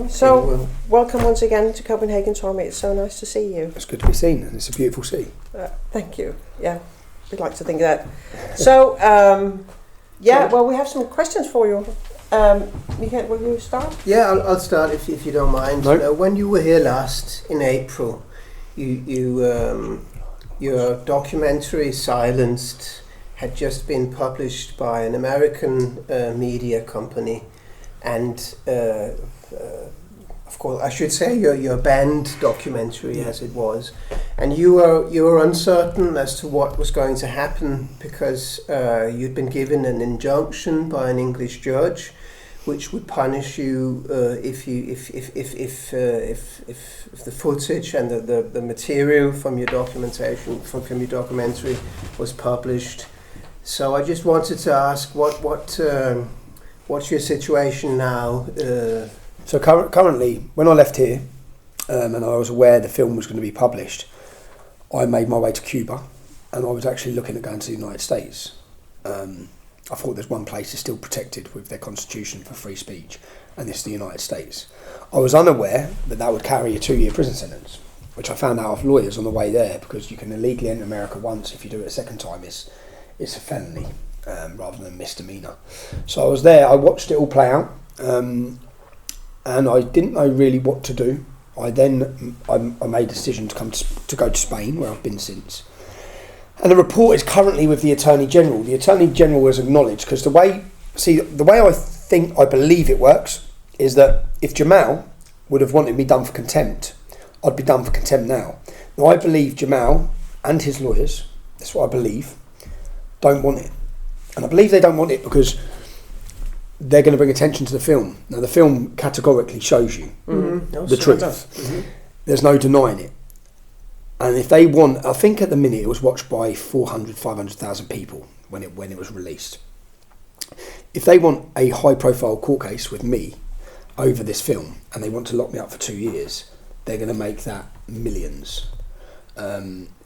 So, welcome once again to Copenhagen, Tommy. It's so nice to see you. It's good to be seen, and it's a beautiful sea. Thank you. Yeah, we'd like to think that. So, well, we have some questions for you. Michael, will you start? Yeah, I'll start if you don't mind. No. When you were here last in April, your documentary Silenced had just been published by an American media company, and of course I should say your banned documentary as it was, and you were uncertain as to what was going to happen because you'd been given an injunction by an English judge, which would punish you if the footage and the material from your documentation from your documentary was published. So I just wanted to ask what's your situation now? So currently, when I left here, and I was aware the film was going to be published, I made my way to Cuba, and I was actually looking at going to the United States. I thought there's one place that's still protected with their constitution for free speech, and it's the United States. I was unaware that would carry a 2-year prison sentence, which I found out off lawyers on the way there, because you can illegally enter America once. If you do it a second time, it's a felony rather than a misdemeanor. So I was there, I watched it all play out, and I didn't know really what to do. I made a decision to go to Spain, where I've been since. And the report is currently with the Attorney General. The Attorney General has acknowledged, because the way I believe it works is that if Jamal would have wanted me done for contempt, I'd be done for contempt now. Now I believe Jamal and his lawyers, that's what I believe, don't want it. And I believe they don't want it because they're going to bring attention to the film. Now the film categorically shows you the truth. There's no denying it. And if they want, I think at the minute it was watched by 500,000 people when it was released. If they want a high-profile court case with me over this film and they want to lock me up for 2 years, they're going to make that millions.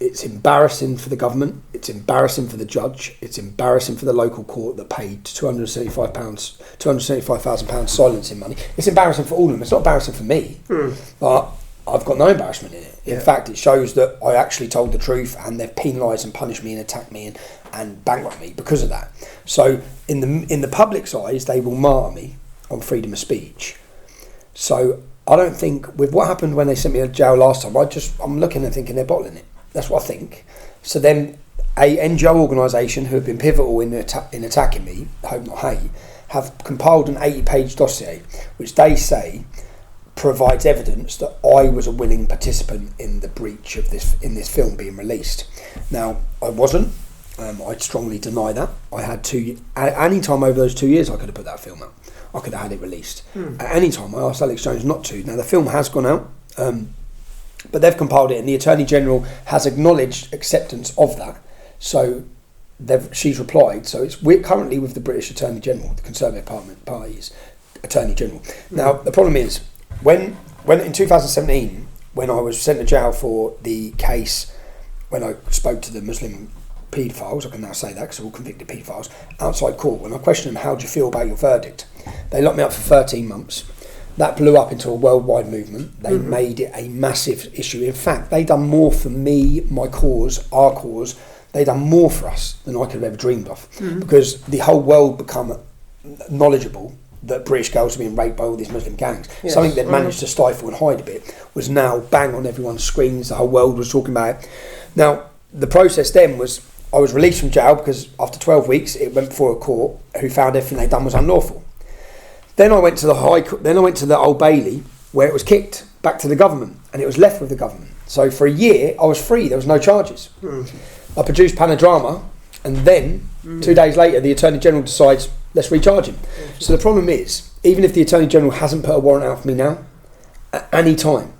It's embarrassing for the government. It's embarrassing for the judge. It's embarrassing for the local court that paid £275,000 silencing money. It's embarrassing for all of them. It's not embarrassing for me, but I've got no embarrassment in it. In fact, it shows that I actually told the truth, and they've penalised and punished me and attacked me and bankrupt me because of that. So in the public's eyes, they will martyr me on freedom of speech. So I don't think, with what happened when they sent me to jail last time, I'm looking and thinking they're bottling it. That's what I think. So then a NGO organisation who have been pivotal in attacking me, Hope Not Hate, have compiled an 80-page dossier, which they say provides evidence that I was a willing participant in the breach of this film being released. Now, I wasn't. I'd strongly deny that. I had any time over those 2 years I could have put that film out. I could have had it released. At any time, I asked Alex Jones not to. Now, the film has gone out, but they've compiled it, and the Attorney General has acknowledged acceptance of that. So she's replied. So we're currently with the British Attorney General, the Conservative Party's Attorney General. Now, the problem is, when in 2017, when I was sent to jail for the case, when I spoke to the Muslim paedophiles, I can now say that because they're all convicted paedophiles, outside court, when I questioned them, how do you feel about your verdict? They locked me up for 13 months. That blew up into a worldwide movement. They made it a massive issue. In fact, they done more for me, my cause, our cause. They done more for us than I could have ever dreamed of, because the whole world become knowledgeable that British girls are being raped by all these Muslim gangs. Yes. Something they'd managed to stifle and hide a bit was now bang on everyone's screens. The whole world was talking about it. Now, the process then was, I was released from jail because after 12 weeks it went before a court who found everything they'd done was unlawful. Then I went to the Old Bailey, where it was kicked back to the government, and it was left with the government. So for a year I was free. There was no charges. I produced Panodrama, and then 2 days later the Attorney General decides, let's recharge him. So the problem is, even if the Attorney General hasn't put a warrant out for me now, at any time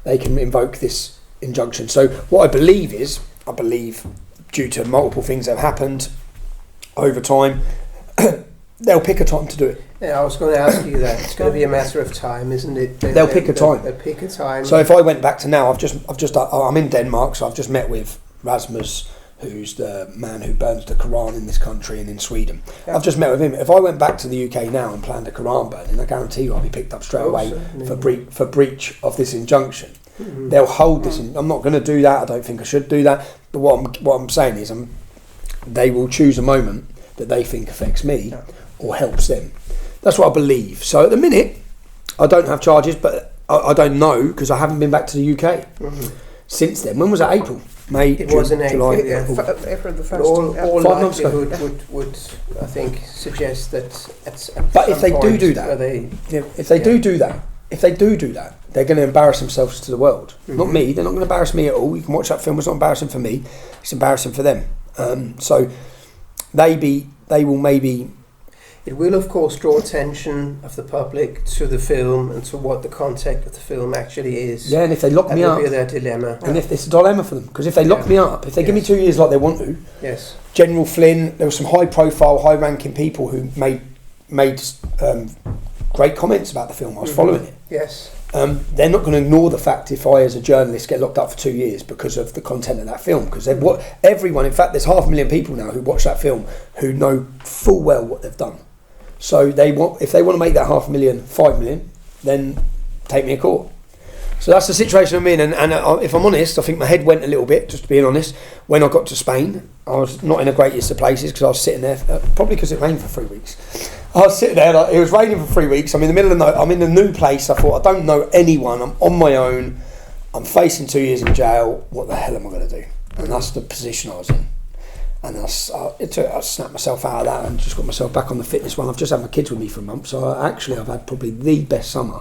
they can invoke this injunction. So what I believe due to multiple things that have happened over time, they'll pick a time to do it. Yeah, I was going to ask you that. It's going to be a matter of time, isn't it? They'll pick a time. They'll pick a time. So if I went back to now, I'm in Denmark, so I've just met with Rasmus, who's the man who burns the Quran in this country and in Sweden. I've just met with him. If I went back to the UK now and planned a Quran burning, I guarantee you I'll be picked up straight away for breach of this injunction. They'll hold this. I'm not going to do that. I don't think I should do that. But what I'm saying is, they will choose a moment that they think affects me or helps them. That's what I believe. So at the minute, I don't have charges, but I don't know because I haven't been back to the UK since then. When was it? April, May, It June, was in July. April the 1st. All 5 months ago. likelihood would I think suggest that at But some if they point do that, where they, if they do do that, they're going to embarrass themselves to the world. Not me. They're not going to embarrass me at all. You can watch that film. It's not embarrassing for me. It's embarrassing for them. So they will maybe. it will of course draw attention of the public to the film and to what the content of the film actually is. Yeah, and if they lock me that up, will be their dilemma. and if it's a dilemma for them, because if they lock me up, if they give me 2 years like they want to, Yes. General Flynn, there were some high-profile, high-ranking people who made great comments about the film. I was following it. Yes. They're not going to ignore the fact if I, as a journalist, get locked up for 2 years because of the content of that film. Because everyone, in fact, there's 500,000 people now who watch that film who know full well what they've done. So if they want to make that 500,000, 5 million, then take me to court. So that's the situation I'm in. And if I'm honest, I think my head went a little bit, just being honest. When I got to Spain, I was not in the greatest of places because I was sitting there, probably because it rained for 3 weeks. I was sitting there, it was raining for 3 weeks. I'm in the middle of I'm in a new place. I thought, I don't know anyone. I'm on my own. I'm facing 2 years in jail. What the hell am I going to do? And that's the position I was in. And I snapped myself out of that and just got myself back on the fitness one. I've just had my kids with me for a month, so I've had probably the best summer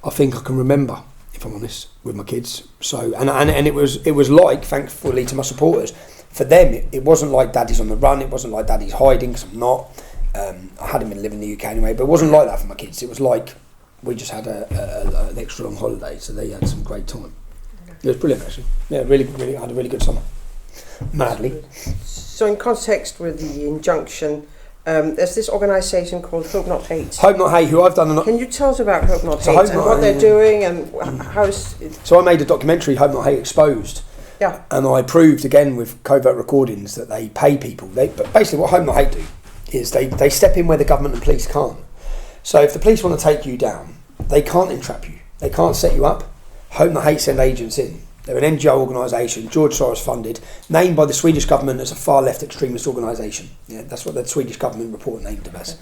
I think I can remember, if I'm honest, with my kids. So and it was like, thankfully to my supporters, for them it wasn't like Daddy's on the run. It wasn't like Daddy's hiding, because I'm not. I hadn't been living in the UK anyway, but it wasn't like that for my kids. It was like we just had an extra long holiday, so they had some great time. It was brilliant, actually. Yeah, really, really, I had a really good summer. Madly. So in context with the injunction, there's this organisation called Hope Not Hate. Hope Not Hate, who I've done. Can you tell us about Hope Not So Hate Hope and Not what Hate, they're doing and how is it? So I made a documentary, Hope Not Hate Exposed. Yeah. And I proved again with covert recordings that they pay people. But basically what Hope Not Hate do is they step in where the government and police can't. So if the police want to take you down, they can't entrap you. They can't set you up. Hope Not Hate send agents in. They're an NGO organisation, George Soros funded, named by the Swedish government as a far left extremist organisation. Yeah, that's what the Swedish government report named them as.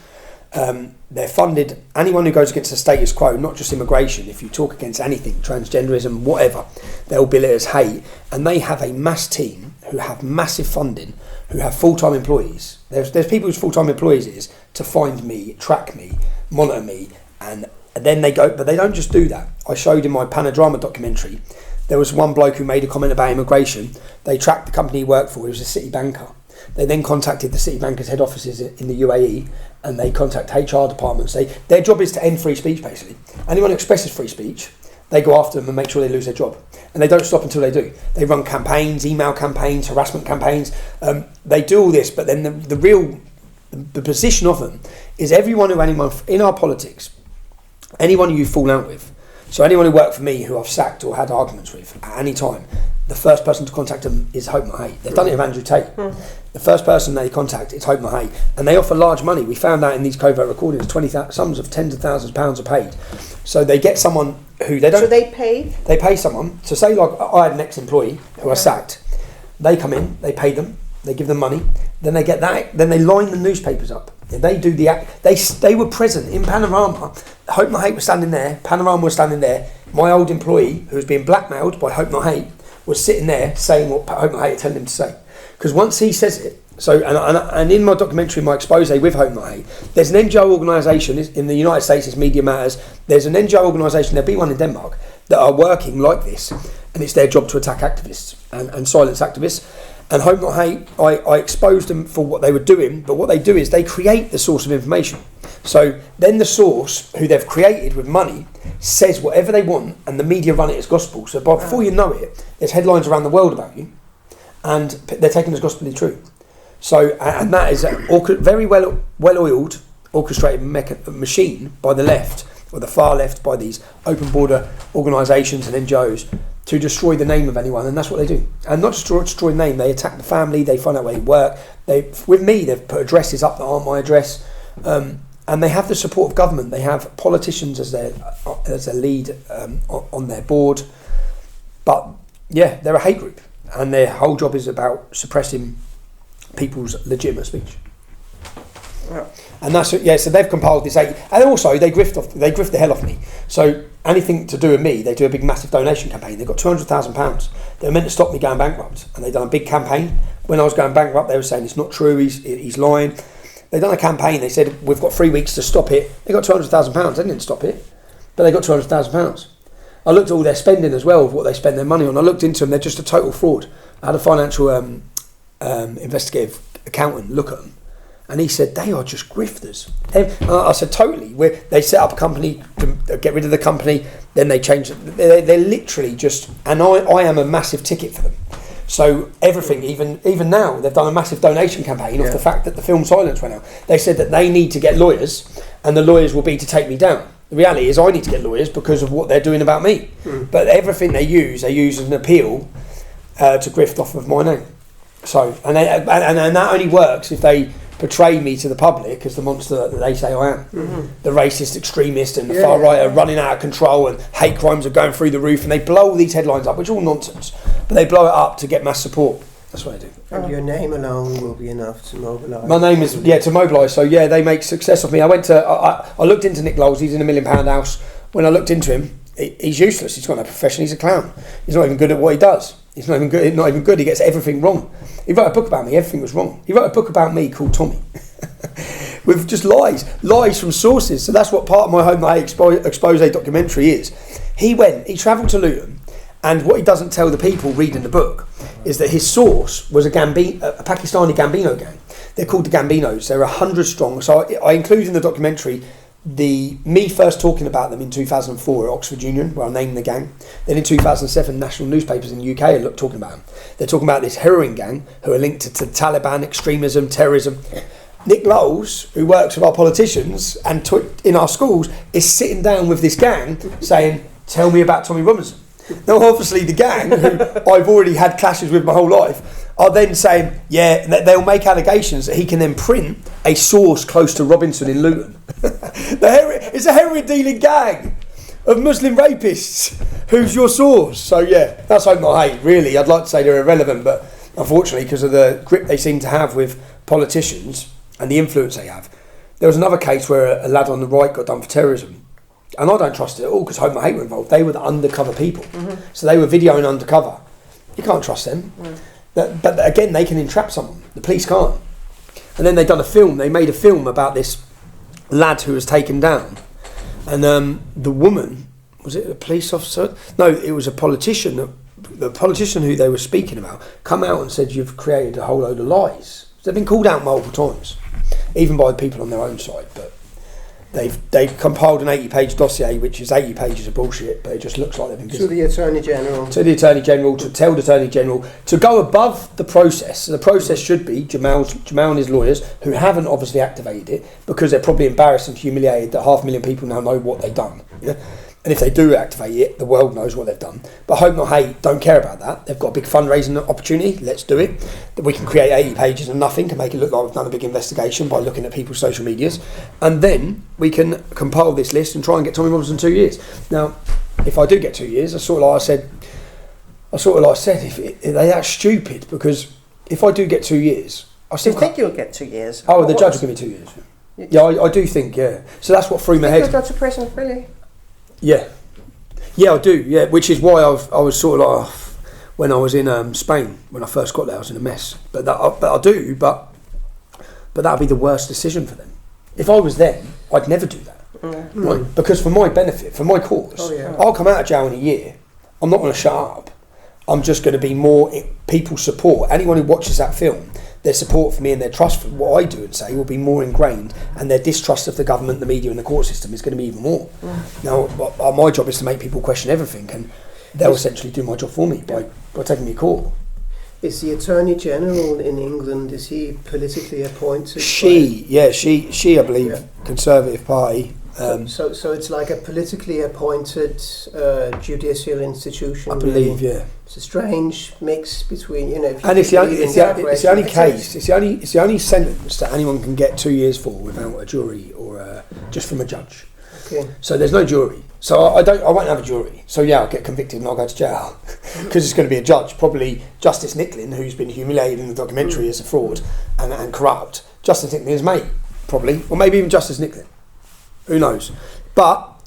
They're funded, anyone who goes against the status quo, not just immigration, if you talk against anything, transgenderism, whatever, they'll bill it as hate. And they have a mass team who have massive funding, who have full-time employees. There's people whose full-time employees is to find me, track me, monitor me, and then they go, but they don't just do that. I showed in my Panorama documentary, there was one bloke who made a comment about immigration. They tracked the company he worked for, he was a city banker. They then contacted the city banker's head offices in the UAE, and they contact HR departments. Their job is to end free speech, basically. Anyone who expresses free speech, they go after them and make sure they lose their job. And they don't stop until they do. They run campaigns, email campaigns, harassment campaigns. They do all this, but then the position of them is anyone in our politics, anyone who you fall out with, so anyone who worked for me who I've sacked or had arguments with at any time, the first person to contact them is Hope Not Hate. They've done it with Andrew Tate. The first person they contact is Hope Not Hate. And they offer large money. We found out in these covert recordings, sums of tens of thousands of pounds are paid. So they get someone who they don't... So they pay? They pay someone. So say like I had an ex-employee who I sacked. They come in, they pay them, they give them money, then they get that, then they line the newspapers up. They do the act. They were present in Panorama. Hope Not Hate was standing there. Panorama was standing there. My old employee, who was being blackmailed by Hope Not Hate, was sitting there saying what Hope Not Hate had told him to say. Because once he says it, so and in my documentary, my expose with Hope Not Hate, there's an NGO organisation in the United States. It's Media Matters. There's an NGO organisation. There'll be one in Denmark that are working like this, and it's their job to attack activists and silence activists. And Hope Not Hate, I exposed them for what they were doing, but what they do is they create the source of information. So then the source, who they've created with money, says whatever they want, and the media run it as gospel. So before you know it, there's headlines around the world about you, and they're taken as gospelly true. So, and that is a very well-oiled, orchestrated machine by the left, or the far left, by these open border organisations and NGOs, to destroy the name of anyone, and that's what they do. And not just destroy the name, they attack the family, they find out where they work. With me, they've put addresses up that aren't my address, and they have the support of government. They have politicians as their lead on their board. But yeah, they're a hate group, and their whole job is about suppressing people's legitimate speech. Yeah. And that's so they've compiled this and also they grift the hell off me. So anything to do with me, they do a big massive donation campaign. They've got £200,000. They were meant to stop me going bankrupt, and they've done a big campaign. When I was going bankrupt, they were saying it's not true, he's lying. They've done a campaign. They said we've got 3 weeks to stop it. They got £200,000. They didn't stop it, but they got £200,000. I looked at all their spending as well, of what they spend their money on. I looked into them. They're just a total fraud. I had a financial investigative accountant look at them, and he said they are just grifters. I said totally. They set up a company to get rid of the company, then they change it. They're literally just, and I am a massive ticket for them. So everything, even now, they've done a massive donation campaign off the fact that the film Silence went out. They said that they need to get lawyers, and the lawyers will be to take me down. The reality is I need to get lawyers because of what they're doing about me. But everything they use as an appeal to grift off of my name. So and that only works if they portray me to the public as the monster that they say I am. The racist extremist and the far right are running out of control, and hate crimes are going through the roof, and they blow all these headlines up, which are all nonsense, but they blow it up to get mass support. That's what I do. And your name alone will be enough to mobilise. My name is to mobilise. So they make success of me. I looked into Nick Lowell's. He's in £1 million house. When I looked into him, he's useless. He's got no profession. He's a clown. He's not even good at what he does. He's not even good. He gets everything wrong. He wrote a book about me. Everything was wrong. He wrote a book about me called Tommy, with just lies from sources. So that's what part of my Home Hate expose documentary is. He travelled to Luton, and what he doesn't tell the people reading the book is that his source was a Pakistani Gambino gang. They're called the Gambinos. They're 100 strong. So I include in the documentary me first talking about them in 2004 at Oxford Union, where I named the gang. Then in 2007, national newspapers in the UK are talking about them. They're talking about this heroin gang who are linked to Taliban, extremism, terrorism. Nick Lowell's, who works with our politicians and in our schools, is sitting down with this gang saying, tell me about Tommy Robinson. Now, obviously, the gang, who I've already had clashes with my whole life, are then saying, they'll make allegations that he can then print a source close to Robinson in Luton. It's a heroin dealing gang of Muslim rapists. Who's your source? So that's Home Not Hate. Really, I'd like to say they're irrelevant, but unfortunately, because of the grip they seem to have with politicians and the influence they have. There was another case where a lad on the right got done for terrorism. And I don't trust it at all because Home Not Hate were involved. They were the undercover people. So they were videoing undercover. You can't trust them. But again, they can entrap someone. The police can't. And then they made a film about this lad who was taken down. And the woman, was it a police officer? No, it was a politician. The politician who they were speaking about come out and said, you've created a whole load of lies. They've been called out multiple times, even by the people on their own side. But they've compiled an 80-page dossier, which is 80 pages of bullshit, but it just looks like they've been busy. To the Attorney General. To the Attorney General, to tell the Attorney General, to go above the process. So the process should be Jamal and his lawyers, who haven't obviously activated it, because they're probably embarrassed and humiliated that 500,000 people now know what they've done. Yeah? And if they do activate it, the world knows what they've done. But Home Not Hate don't care about that. They've got a big fundraising opportunity. Let's do it. That we can create 80 pages of nothing to make it look like we've done a big investigation by looking at people's social medias. And then we can compile this list and try and get Tommy Robinson 2 years. Now, if I do get 2 years, I sort of like I said, if they're that stupid, because if I do get 2 years, I still think you'll get 2 years. Oh, the judge will give me 2 years. Yeah, I do think, So that's what threw my head. You'll go to prison, really? Yeah, I do. Yeah, which is why I was sort of like, when I was in Spain, when I first got there, I was in a mess. But I do. But that would be the worst decision for them. If I was them, I'd never do that. Right? Because for my benefit, for my cause, I'll come out of jail in a year. I'm not going to shut up. I'm just going to be more people support. Anyone who watches that film, their support for me and their trust for what I do and say will be more ingrained, and their distrust of the government, the media and the court system is going to be even more. Now, my job is to make people question everything, and they'll essentially do my job for me by taking me to court. Is the Attorney General in England, is he politically appointed? She I believe, Conservative Party. So it's like a politically appointed judicial institution. I believe, really. yeah. It's a strange mix between, And it's the only case. It's the only sentence that anyone can get 2 years for without a jury or just from a judge. Okay. So there's no jury. So I won't have a jury. So yeah, I'll get convicted and I'll go to jail because it's going to be a judge, probably Justice Nicklin, who's been humiliated in the documentary as a fraud and corrupt. Justice Nicklin is mate, probably, or maybe even Justice Nicklin. Who knows? But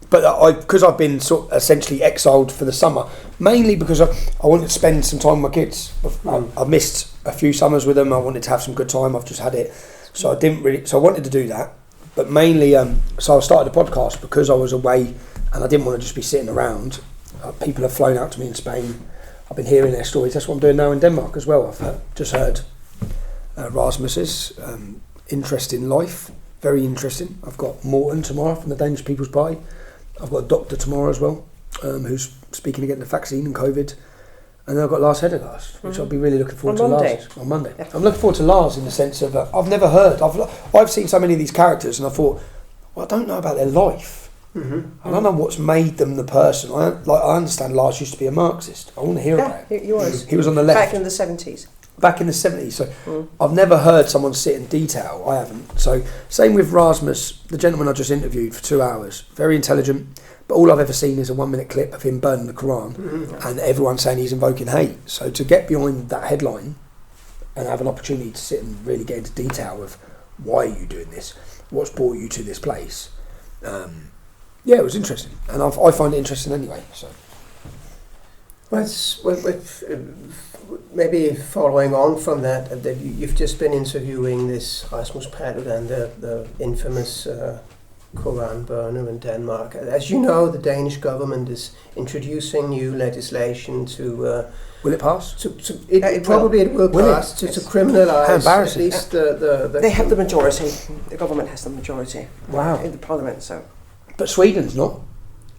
because I've been sort of essentially exiled for the summer, mainly because I wanted to spend some time with my kids. I've missed a few summers with them. I wanted to have some good time. I've just had it, so I wanted to do that. But mainly, so I started a podcast because I was away and I didn't want to just be sitting around. People have flown out to me in Spain. I've been hearing their stories. That's what I'm doing now in Denmark as well. I've just heard Rasmus's interesting life. Very interesting. I've got Morten tomorrow from the Danish People's Party. I've got a doctor tomorrow as well, who's speaking against the vaccine and COVID. And then I've got Lars Hedegaard, which I'll be really looking forward to. On Monday. Yeah. I'm looking forward to Lars in the sense of I've never heard. I've seen so many of these characters, and I thought, well, I don't know about their life. I don't know what's made them the person. I understand Lars used to be a Marxist. I want to hear about it. He was. He was on the left back in the 70s. Back in the 70s. So I've never heard someone sit in detail. I haven't. So same with Rasmus, the gentleman I just interviewed for 2 hours. Very intelligent. But all I've ever seen is a 1 minute clip of him burning the Quran and everyone saying he's invoking hate. So to get behind that headline and have an opportunity to sit and really get into detail of why are you doing this, what's brought you to this place, it was interesting. And I find it interesting anyway. So. Maybe following on from that, you've just been interviewing this Rasmus Paludan, the infamous Koran burner in Denmark. As you know, the Danish government is introducing new legislation to... will it pass? It will pass to criminalise at least the... They have the majority. The government has the majority. Wow. In the parliament, so... But Sweden's not.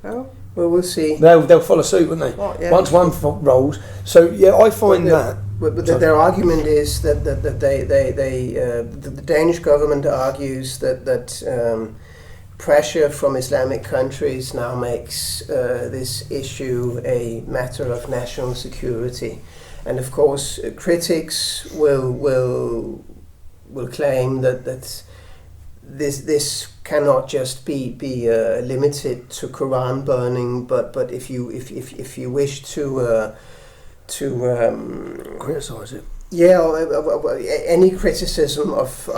Oh. Well, we'll see. They'll follow suit, won't they? Well, yeah. Once one rolls. So, yeah, I find But their argument is that the Danish government argues that pressure from Islamic countries now makes this issue a matter of national security, and of course critics will claim that this cannot just be limited to Quran burning, but if you wish to criticise it. Yeah, any criticism of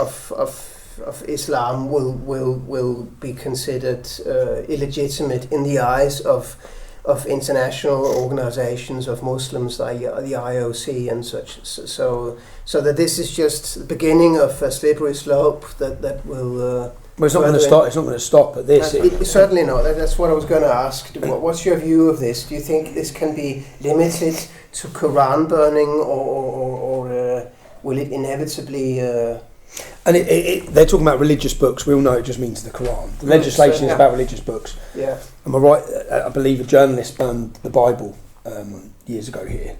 Islam will be considered illegitimate in the eyes of international organizations of Muslims like the IOC and such. So that this is just the beginning of a slippery slope that will. Well, it's not going to stop. It's not going to stop at this. Certainly not. That's what I was going to ask. What's your view of this? Do you think this can be limited to Quran burning, or will it inevitably? And they're talking about religious books. We all know it just means the Quran. The legislation is about religious books. Yeah. Am I right? I believe a journalist burned the Bible years ago here.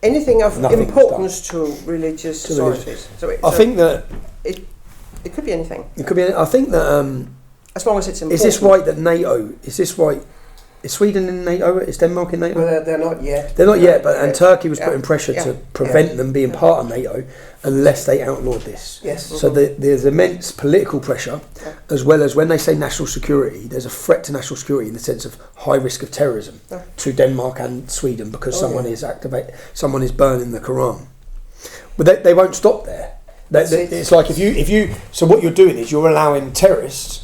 Anything of importance to religious authorities. I think that it could be anything. It could be. I think that as long as it's important. Is this right that NATO? Is this right? Is Sweden in NATO? Is Denmark in NATO? Well, they're not yet. They're not yet, and Turkey was putting pressure to prevent them being part of NATO unless they outlawed this. Yes. So there's immense political pressure, as well as when they say national security, there's a threat to national security in the sense of high risk of terrorism to Denmark and Sweden because someone is burning the Quran. But they won't stop there. It's like if you. So what you're doing is you're allowing terrorists,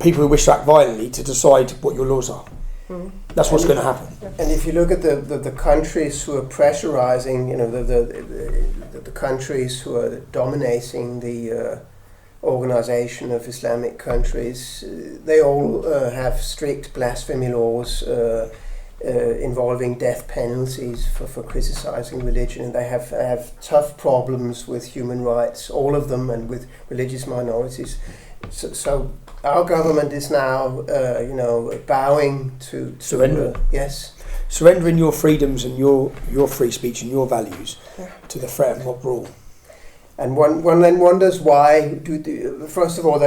people who wish to act violently, to decide what your laws are. That's what's going to happen. And if you look at the countries who are pressurizing, the countries who are dominating the organization of Islamic countries, they all have strict blasphemy laws involving death penalties for criticizing religion, and they have tough problems with human rights, all of them, and with religious minorities. So our government is now, bowing to surrender. Yes, surrendering your freedoms and your free speech and your values to the threat of mob rule. And one then wonders why. First of all,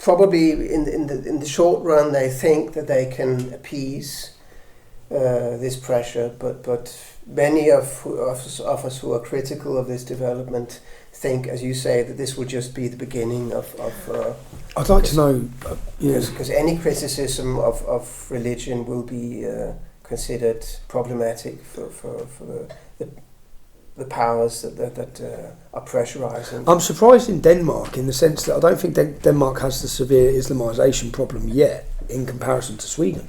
probably in the short run they think that they can appease this pressure, but many of us who are critical of this development think, as you say, that this will just be the beginning of I'd like to know, because any criticism of religion will be considered problematic for the powers that are pressurising. I'm surprised in Denmark in the sense that I don't think Denmark has the severe Islamisation problem yet in comparison to Sweden.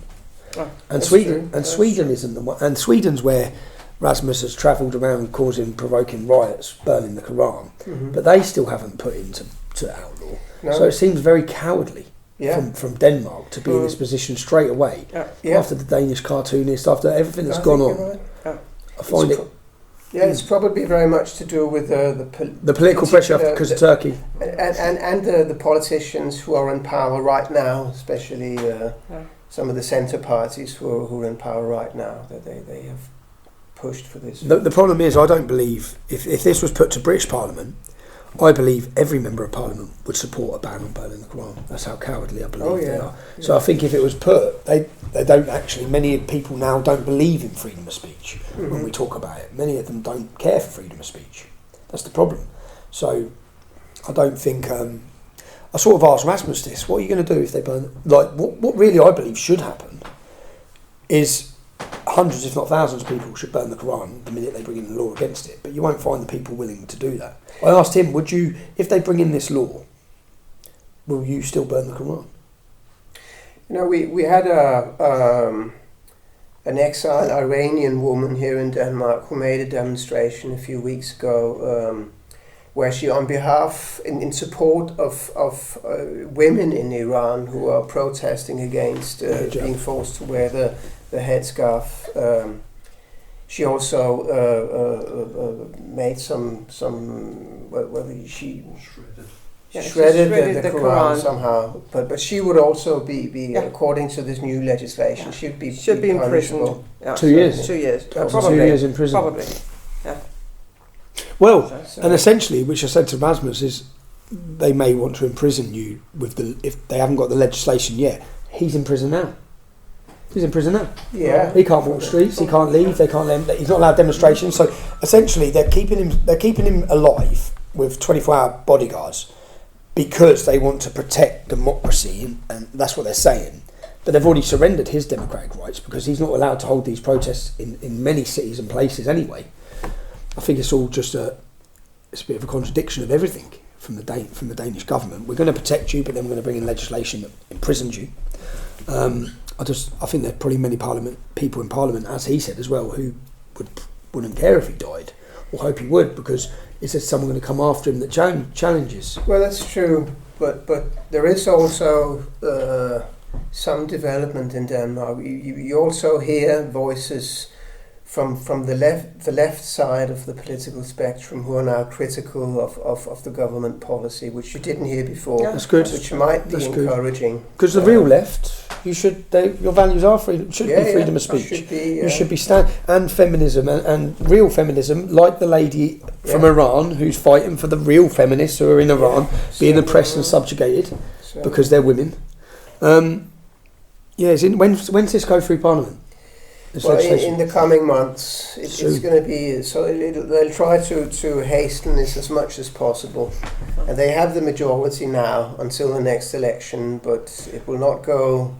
Oh, and Sweden isn't the one. And Sweden's where Rasmus has travelled around provoking riots, burning the Quran, but they still haven't put into outlaw. No. So it seems very cowardly from Denmark to be in this position straight away after the Danish cartoonist, after everything that's gone on. Right. I find it's probably very much to do with the political pressure because of Turkey and the politicians who are in power right now, especially some of the centre parties who are in power right now, that they have pushed for this. The problem is, I don't believe if this was put to British Parliament, I believe every member of Parliament would support a ban on burning the Quran. That's how cowardly I believe they are. Yeah. So I think if it was put, they don't actually. Many people now don't believe in freedom of speech when we talk about it. Many of them don't care for freedom of speech. That's the problem. So I don't think. I sort of asked Rasmus this: what are you going to do if they burn? Like, what really I believe should happen is hundreds, if not thousands, of people should burn the Quran the minute they bring in a law against it. But you won't find the people willing to do that. I asked him, would you, if they bring in this law, will you still burn the Quran? You know, we had an exiled Iranian woman here in Denmark who made a demonstration a few weeks ago where she, on behalf, in support of women in Iran who are protesting against being forced to wear the headscarf, she also made some she shredded the Quran somehow, but she would also be according to this new legislation, she'd be imprisoned. 2 years. 2 years. Probably. 2 years in prison. Probably. Yeah. Well, and essentially, which I said to Rasmus, is they may want to imprison you if they haven't got the legislation yet. He's in prison now. He's in prison now. Yeah. He can't walk the streets. He can't leave. They can't let him. He's not allowed demonstrations. So essentially, they're keeping him alive with 24-hour bodyguards because they want to protect democracy, and that's what they're saying. But they've already surrendered his democratic rights because he's not allowed to hold these protests in many cities and places anyway. I think it's all just it's a bit of a contradiction of everything from the Danish government. We're going to protect you, but then we're going to bring in legislation that imprisons you. I think there are probably many people in Parliament, as he said as well, who wouldn't care if he died, or hope he would, because is there someone going to come after him that challenges? Well, that's true, but there is also some development in Denmark. You also hear voices from the left side of the political spectrum who are now critical of the government policy, which you didn't hear before. Yeah, that's good. Which might be encouraging. Because the real left, your values are freedom. Should be freedom of speech. You should be and feminism and real feminism, like the lady from Iran who's fighting for the real feminists who are in Iran being oppressed and subjugated because they're women. When's this go through Parliament? Well, in the coming months, it's going to be they'll try to hasten this as much as possible, and they have the majority now until the next election. But it will not go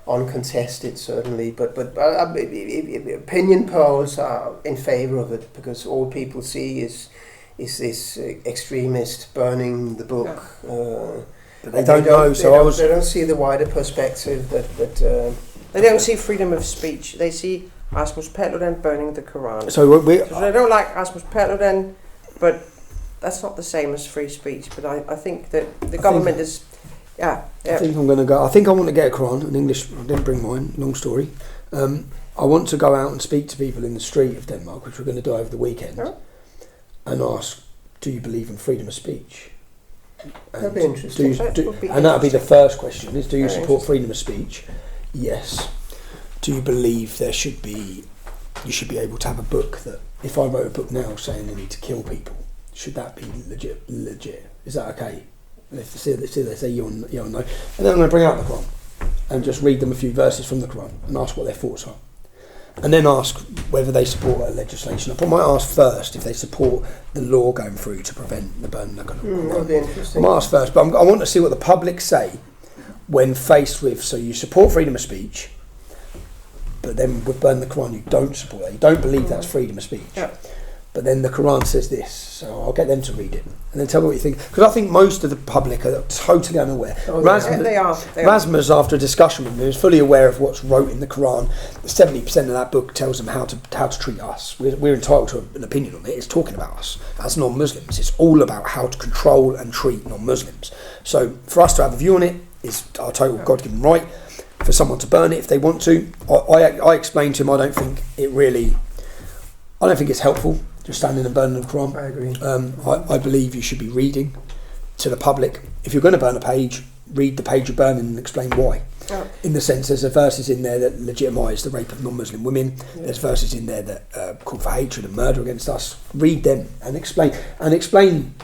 uncontested, certainly. But opinion polls are in favour of it because all people see is this extremist burning the book. But they don't know. They don't see the wider perspective that. They don't see freedom of speech. They see Rasmus Paludan burning the Quran. So they don't like Rasmus Paludan, but that's not the same as free speech. But I think that the government is... I think I'm going to go... I think I want to get a Quran in English. I didn't bring mine. Long story. I want to go out and speak to people in the street of Denmark, which we're going to do over the weekend, and ask, do you believe in freedom of speech? That'd be interesting. And that'll be the first question, is do you support freedom of speech? Yes. Do you believe you should be able to have a book that, if I wrote a book now saying they need to kill people, should that be legit? Is that okay? And if they say yeah or no, and then I'm going to bring out the Quran and just read them a few verses from the Quran and ask what their thoughts are. And then ask whether they support legislation. I might ask first if they support the law going through to prevent the burning of the Quran. That'd be interesting. I might ask first, but I want to see what the public say when faced with, so you support freedom of speech, but then with burning the Quran you don't support that. You don't believe that's freedom of speech. Yeah. But then the Quran says this, so I'll get them to read it and then tell me what you think. Because I think most of the public are totally unaware. They are. Rasmus, after a discussion with me, is fully aware of what's wrote in the Quran. 70% of that book tells them how to treat us. We're entitled to an opinion on it. It's talking about us as non-Muslims. It's all about how to control and treat non-Muslims. So for us to have a view on it is our total God-given right. For someone to burn it if they want to, I explained to him I don't think it's helpful just standing and burning the Quran. I agree. I believe you should be reading to the public. If you're going to burn a page, read the page you're burning and explain why. Oh. In the sense, there's verses in there that legitimise the rape of non-Muslim women. Yeah. There's verses in there that call for hatred and murder against us. Read them and explain.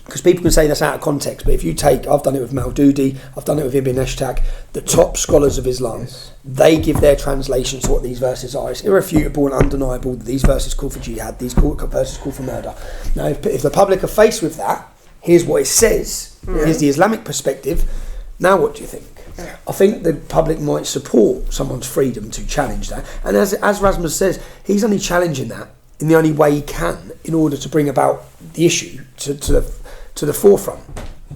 Because people can say that's out of context, but if you take, I've done it with Maududi, I've done it with Ibn Ishaq, the top scholars of Islam, yes. They give their translations to what these verses are. It's irrefutable and undeniable that these verses call for jihad, these verses call for murder. Now, if the public are faced with that, here's what it says, here's the Islamic perspective, now what do you think? Yeah. I think the public might support someone's freedom to challenge that. And as Rasmus says, he's only challenging that in the only way he can in order to bring about the issue to the forefront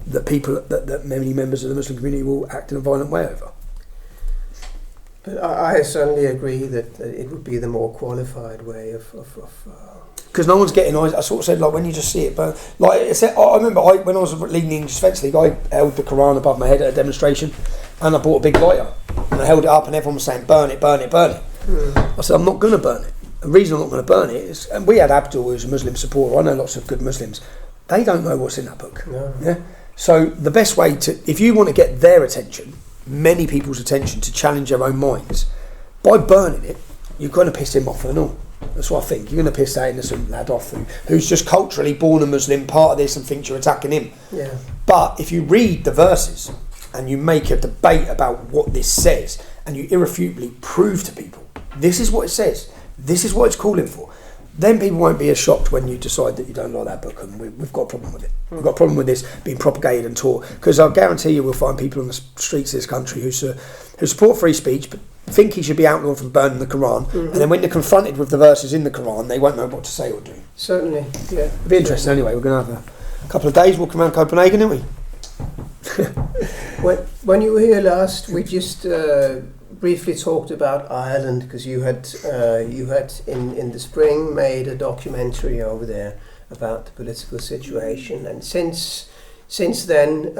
that many members of the Muslim community will act in a violent way over. But I certainly agree that it would be the more qualified way of because no one's getting. I sort of said, like, when you just see it burn. Like I remember when I was leading the English Defence League, I held the Quran above my head at a demonstration, and I bought a big lighter and I held it up, and everyone was saying, "Burn it, burn it, burn it." I said, "I'm not going to burn it." The reason I'm not going to burn it is, and we had Abdul, who's a Muslim supporter. I know lots of good Muslims. They don't know what's in that book. No. Yeah. So the best way if you want to get their attention, many people's attention, to challenge their own minds, by burning it, you're going to piss him off and all. That's what I think. You're going to piss that innocent lad off who's just culturally born a Muslim, part of this, and thinks you're attacking him. Yeah. But if you read the verses and you make a debate about what this says, and you irrefutably prove to people, this is what it says, this is what it's calling for, then people won't be as shocked when you decide that you don't like that book, and we've got a problem with it. We've got a problem with this being propagated and taught, because I'll guarantee you we'll find people on the streets of this country who support free speech but think he should be outlawed from burning the Quran, and then when they're confronted with the verses in the Quran, they won't know what to say or do. Certainly, yeah. It'll be interesting anyway. We're going to have a couple of days walking around Copenhagen, aren't we? When you were here last, we just briefly talked about Ireland, because you had in the spring made a documentary over there about the political situation, and since then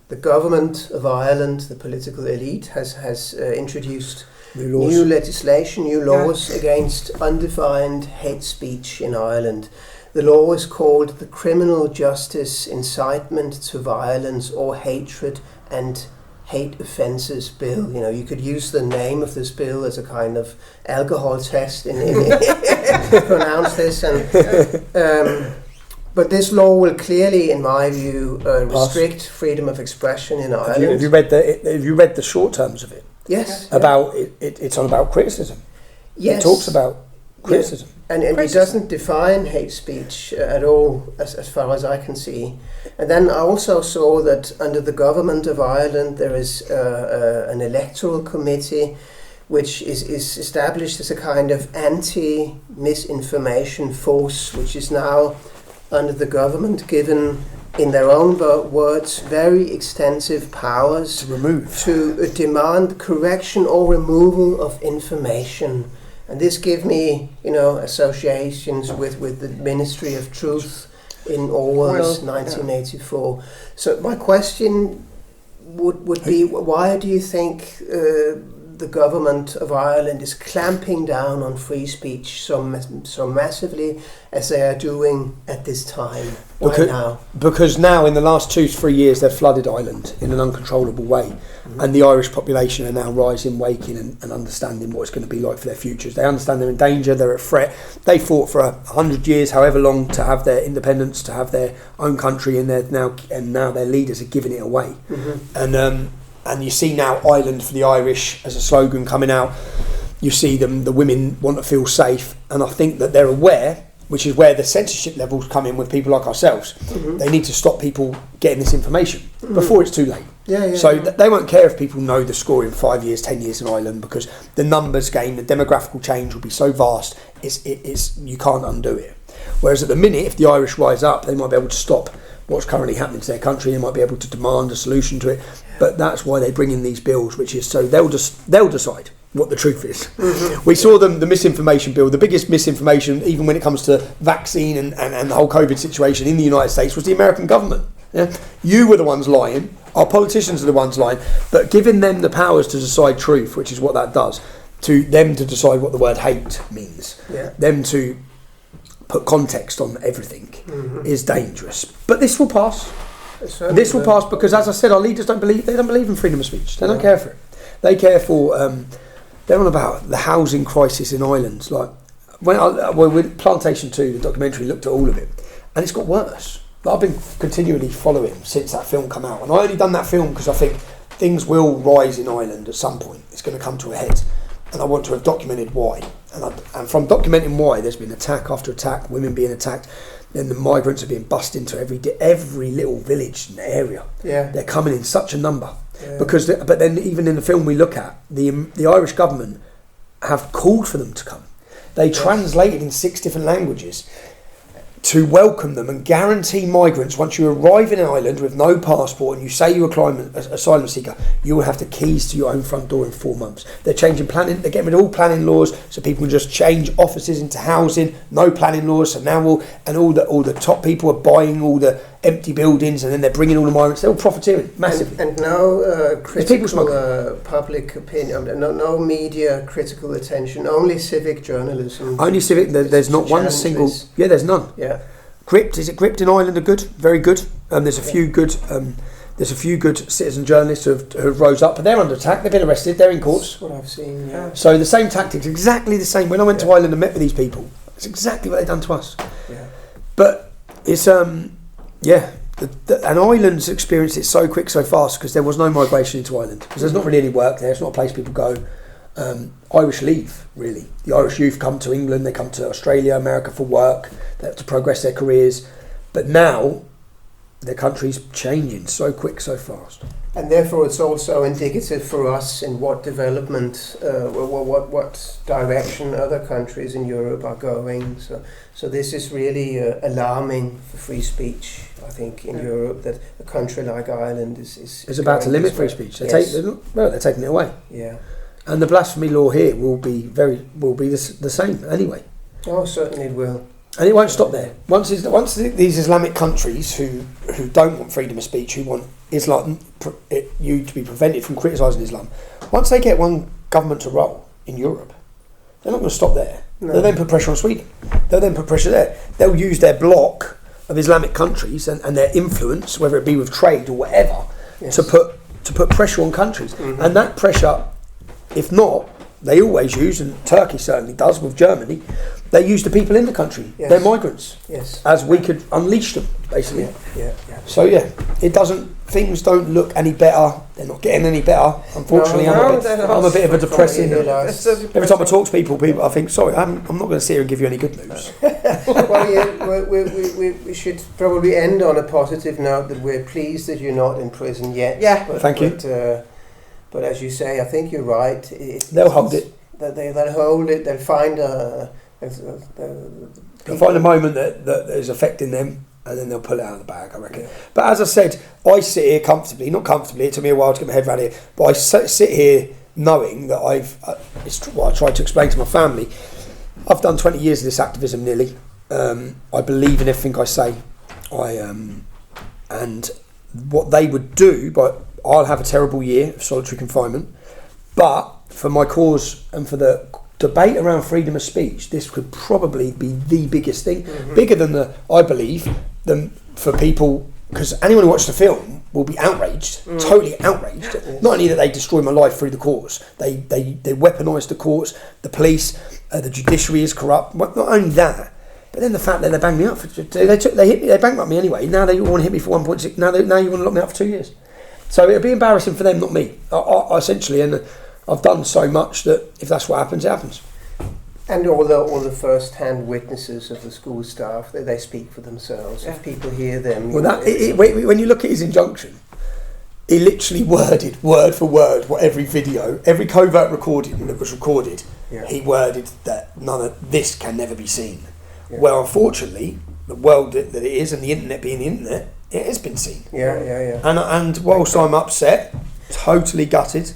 the government of Ireland, the political elite, has introduced new legislation, new laws against undefined hate speech in Ireland. The law is called the Criminal Justice Incitement to Violence or Hatred and Hate Offences Bill. You know, you could use the name of this bill as a kind of alcohol test in pronounce this. But this law will clearly, in my view, restrict freedom of expression in Ireland. Have you read the short terms of it? Yes. About it's on about criticism. Yes. It talks about criticism. Yeah. And it doesn't define hate speech at all, as far as I can see. And then I also saw that under the government of Ireland there is an electoral committee which is established as a kind of anti-misinformation force, which is now under the government given, in their own words, very extensive powers to demand correction or removal of information. And this gives me, associations with the Ministry of Truth in Orwell's 1984. So my question would be, why do you think the government of Ireland is clamping down on free speech so massively as they are doing at this time? Why now? Because now, in the last 2-3 years, they've flooded Ireland in an uncontrollable way. And the Irish population are now rising, waking and understanding what it's going to be like for their futures. They understand they're in danger, they're at threat. They fought for 100 years, however long, to have their independence, to have their own country, and now their leaders are giving it away. And you see now Ireland for the Irish as a slogan coming out. You see the women want to feel safe, and I think that they're aware, which is where the censorship levels come in with people like ourselves. They need to stop people getting this information before it's too late. They won't care if people know the score in 5 years, 10 years in Ireland, because the numbers game, the demographical change will be so vast, it's you can't undo it. Whereas at the minute, if the Irish rise up, they might be able to stop what's currently happening to their country. They might be able to demand a solution to it. But that's why they bring in these bills, which is so they'll decide what the truth is. We saw the misinformation bill. The biggest misinformation, even when it comes to vaccine and the whole COVID situation in the United States, was the American government. Yeah? You were the ones lying. Our politicians are the ones lying. But giving them the powers to decide truth, which is what that does, to them to decide what the word hate means, them to put context on everything, is dangerous. But this will pass. This will pass because, as I said, our leaders don't believe in freedom of speech. They don't care for it. They care for. They're on about the housing crisis in Ireland. Like with Plantation 2, the documentary looked at all of it, and it's got worse. I've been continually following since that film came out, and I only done that film because I think things will rise in Ireland at some point. It's going to come to a head, and I want to have documented why. And from documenting why, there's been attack after attack, women being attacked. Then the migrants are being bussed into every little village and area. They're coming in such a number. But then even in the film we look at, the Irish government have called for them to come. They translated in 6 different languages to welcome them and guarantee migrants, once you arrive in Ireland with no passport and you say you're an asylum seeker, you will have the keys to your own front door in 4 months. They're changing planning, they're getting rid of all planning laws so people can just change offices into housing, no planning laws, so now all the top people are buying all the empty buildings and then they're bringing all the migrants, they're all profiteering massively. And now critical public opinion, no media critical attention, only civic journalism. Only civic, there's not one single, there's none. Gript, is it Gript in Ireland are good, very good. There's a few good citizen journalists who have rose up, but they're under attack, they've been arrested, they're in courts. That's what I've seen, So the same tactics, exactly the same. When I went to Ireland and met with these people, it's exactly what they've done to us. But it's, and Ireland's experienced it so quick, so fast, because there was no migration into Ireland. Because there's not really any work there, it's not a place people go. Irish leave, really. The Irish youth come to England, they come to Australia, America for work, they have to progress their careers. But now, the country's changing so quick, so fast. And therefore it's also indicative for us in what development, what direction other countries in Europe are going. So this is really alarming for free speech, I think, in Europe, that a country like Ireland is about to limit free speech. They're taking it away. And the blasphemy law here will be the same anyway. Oh, certainly it will. And it won't stop there. Once these Islamic countries who don't want freedom of speech, who want you to be prevented from criticising Islam, once they get one government to roll in Europe, they're not going to stop there. No. They'll then put pressure on Sweden. They'll then put pressure there. They'll use their bloc of Islamic countries and their influence, whether it be with trade or whatever, to put pressure on countries. And that pressure, if not, they always use, and Turkey certainly does with Germany, they use the people in the country. They're migrants. As we could unleash them, basically. So things don't look any better. They're not getting any better. Unfortunately, I'm a bit of a depressing. Every time I talk to people, I think, sorry, I'm not going to sit here and give you any good news. We should probably end on a positive note that we're pleased that you're not in prison yet. Thank you. But as you say, I think you're right. They'll hold it. They'll hold it. They'll find they'll find a moment that is affecting them, and then they'll pull it out of the bag, I reckon. But as I said, I sit here comfortably. Not comfortably. It took me a while to get my head around it. But I sit here knowing that it's what I tried to explain to my family. I've done 20 years of this activism nearly. I believe in everything I say. And what they would do, but I'll have a terrible year of solitary confinement, but for my cause and for the debate around freedom of speech, this could probably be the biggest thing, bigger than I believe, than for people, because anyone who watched the film will be outraged, totally outraged. Not only that they destroy my life through the courts, they weaponise the courts, the police, the judiciary is corrupt. Not only that, but then the fact that they banged me up for they bankrupt me anyway. Now they want to hit me for 1.6. Now you want to lock me up for 2 years. So it'll be embarrassing for them, not me. I essentially, and I've done so much that if that's what happens, it happens. And all the first-hand witnesses of the school staff, they speak for themselves. If people hear them... Well, when you look at his injunction, he literally worded, word for word, what every video, every covert recording that was recorded, he worded that none of this can never be seen. Yeah. Well, unfortunately, the world that it is, and the internet being the internet, it has been seen. And whilst I'm upset, totally gutted,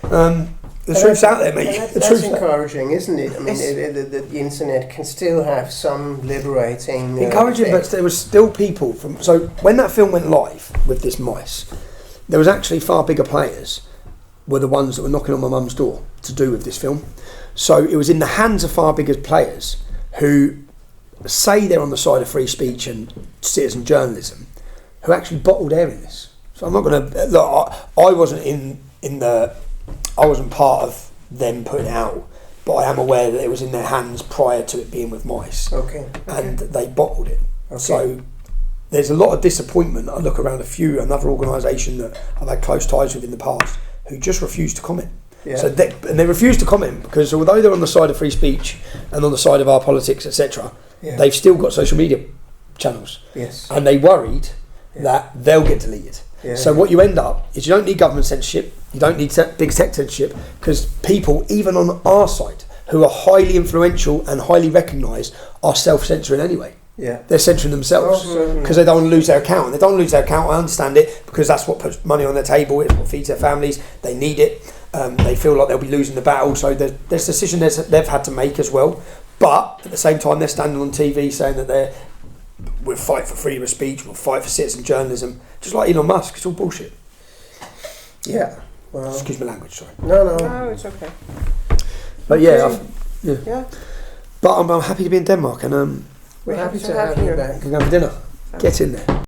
the truth's out there, mate. That's encouraging, isn't it? I mean, the internet can still have some liberating... encouraging, effect. But there was still people from... So when that film went live with this mice, there was actually far bigger players were the ones that were knocking on my mum's door to do with this film. So it was in the hands of far bigger players who say they're on the side of free speech and citizen journalism, who actually bottled air in this. So I'm not going to... Look, I wasn't I wasn't part of them putting it out, but I am aware that it was in their hands prior to it being with mice. Okay. And they bottled it. Okay. So there's a lot of disappointment. I look around another organisation that I've had close ties with in the past who just refuse to comment. Yeah. So they refuse to comment because although they're on the side of free speech and on the side of our politics, etc., they've still got social media channels. Yes. And they worried that they'll get deleted. Yeah. So what you end up is you don't need government censorship, you don't need big tech censorship, because people, even on our side, who are highly influential and highly recognised, are self-censoring anyway. Yeah. They're censoring themselves because they don't want to lose their account. They don't want to lose their account, I understand it, because that's what puts money on their table, it's what feeds their families, they need it, they feel like they'll be losing the battle, so there's a decision they've had to make as well. But at the same time, they're standing on TV saying that we'll fight for freedom of speech, we'll fight for citizen journalism, just like Elon Musk. It's all bullshit. Yeah. Well, excuse my language, sorry. No, it's okay. But Okay. yeah. But I'm happy to be in Denmark, and we're happy to have you back. we can go for dinner. Get in there.